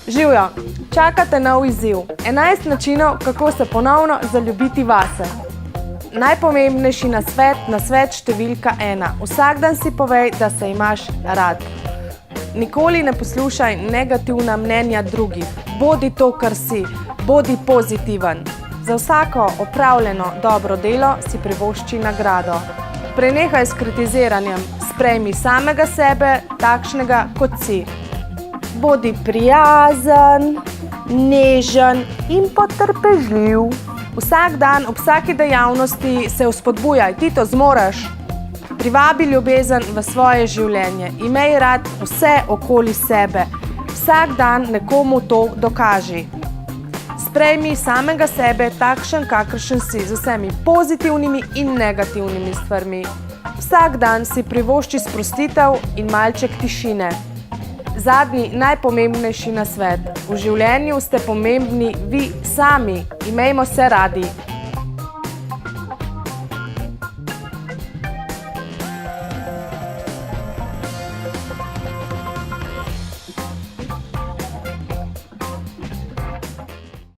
Živjo, čakate nov izziv. 11 načinov, kako se ponovno zaljubiti vase. Najpomembnejši nasvet številka 1. Vsak dan si povej, da se imaš rad. Nikoli ne poslušaj negativna mnenja drugih. Bodi to, kar si. Bodi pozitiven. Za vsako opravljeno dobro delo si privošči nagrado. Prenehaj s kritiziranjem. Sprejmi samega sebe, takšnega, kot si. Bodi prijazen, nežen in potrpežljiv. Vsak dan, ob vsaki dejavnosti se vzpodbujaj, ti to zmoreš. Privabi ljubezen v svoje življenje. Imej rad vse okoli sebe. Vsak dan nekomu to dokaži. Sprejmi samega sebe takšen, kakršen si, z vsemi pozitivnimi in negativnimi stvarmi. Vsak dan si privošči sprostitev in malček tišine. Zadnji, najpomembnejši nasvet. V življenju ste pomembni vi sami. Imejmo se radi.